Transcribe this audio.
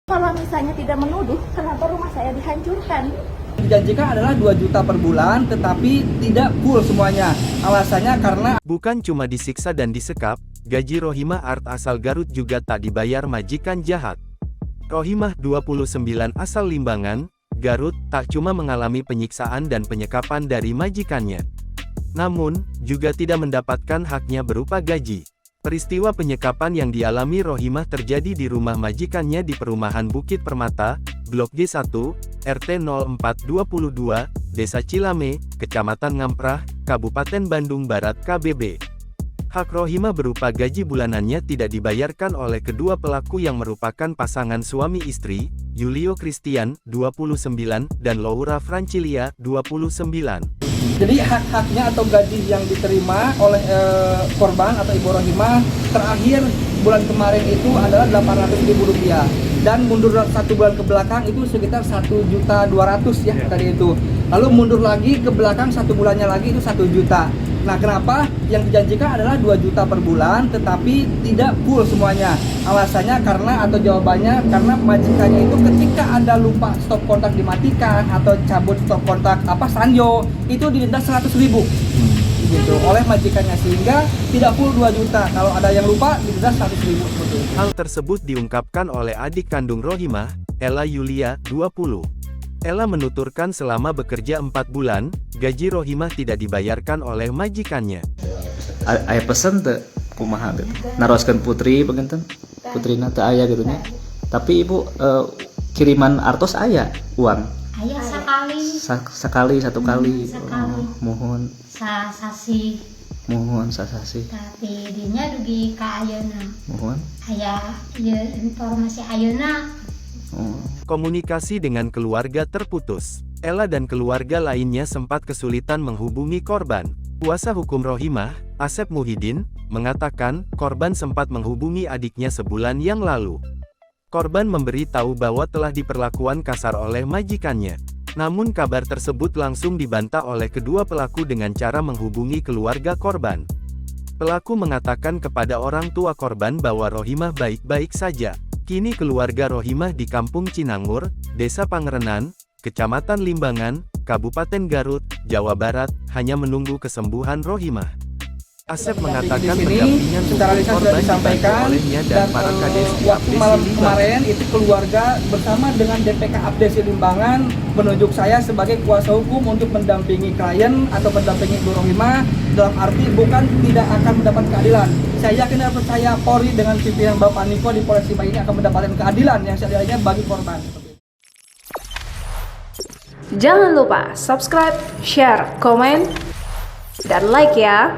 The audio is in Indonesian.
Kalau misalnya tidak menuduh, kenapa rumah saya dihancurkan? Dijanjikan adalah 2 juta per bulan, tetapi tidak full semuanya. Alasannya karena Bukan cuma disiksa dan disekap, gaji Rohimah Art asal Garut juga tak dibayar majikan jahat. Rohimah 29 asal Limbangan, Garut, tak cuma mengalami penyiksaan dan penyekapan dari majikannya, namun juga tidak mendapatkan haknya berupa gaji. Peristiwa penyekapan yang dialami Rohimah terjadi di rumah majikannya di perumahan Bukit Permata, Blok G1, RT 0422, Desa Cilame, Kecamatan Ngamprah, Kabupaten Bandung Barat KBB. Hak Rohimah berupa gaji bulanannya tidak dibayarkan oleh kedua pelaku yang merupakan pasangan suami istri, Yulio Christian, 29, dan Laura Francilia, 29. jadi hak-haknya atau gaji yang diterima oleh korban atau Ibu Rohimah terakhir bulan kemarin itu adalah Rp800.000 dan mundur 1 bulan ke belakang itu sekitar 1.200.000 ya tadi itu. Lalu mundur lagi ke belakang 1 bulannya lagi itu 1 juta. Nah, kenapa yang dijanjikan adalah 2 juta per bulan tetapi tidak full semuanya? Alasannya karena atau jawabannya karena majikannya itu ketika ada lupa stop kontak dimatikan atau cabut stop kontak sanjo itu didenda 100.000 gitu oleh majikannya, sehingga tidak full 2 juta. Kalau ada yang lupa didenda 100.000 seperti itu. Hal tersebut diungkapkan oleh adik kandung Rohimah, Ella Yulia, 20. Ella menuturkan selama bekerja 4 bulan, gaji Rohimah tidak dibayarkan oleh majikannya. Aya pesen teu kumaha gitu. Naroskeun putri begitu. Putrina teu aya gitu nya. Tapi ibu kiriman artos aya uang. Aya sekali. Sekali satu kali. Sekali. Mohon. Sasasi. Mohon sasasi. Tapi dinya dugi ka ayeuna. Mohon. Aya ieu informasi ayeuna. Komunikasi dengan keluarga terputus. Ella dan keluarga lainnya sempat kesulitan menghubungi korban. Kuasa hukum Rohimah, Asep Muhyiddin, mengatakan korban sempat menghubungi adiknya sebulan yang lalu. Korban memberi tahu bahwa telah diperlakukan kasar oleh majikannya. Namun kabar tersebut langsung dibantah oleh kedua pelaku dengan cara menghubungi keluarga korban. Pelaku mengatakan kepada orang tua korban bahwa Rohimah baik-baik saja. Kini keluarga Rohimah di Kampung Cinangur, Desa Pangerenan, Kecamatan Limbangan, Kabupaten Garut, Jawa Barat, hanya menunggu kesembuhan Rohimah. Asep mengatakan pendampingan secara lisan sudah korban disampaikan dibantu olehnya dan para kades waktu Abdesi malam Limbangan. kemarin itu keluarga bersama dengan DPK Abdesi Limbangan menunjuk saya sebagai kuasa hukum untuk mendampingi klien atau mendampingi Ibu Rohimah, dalam arti bukan tidak akan mendapat keadilan. Saya yakin dan percaya Polri dengan pimpinan Bapak Niko di Polres Cimahi ini akan mendapatkan keadilan yang seadil-adilnya bagi korban. Jangan lupa subscribe, share, komen, dan like ya.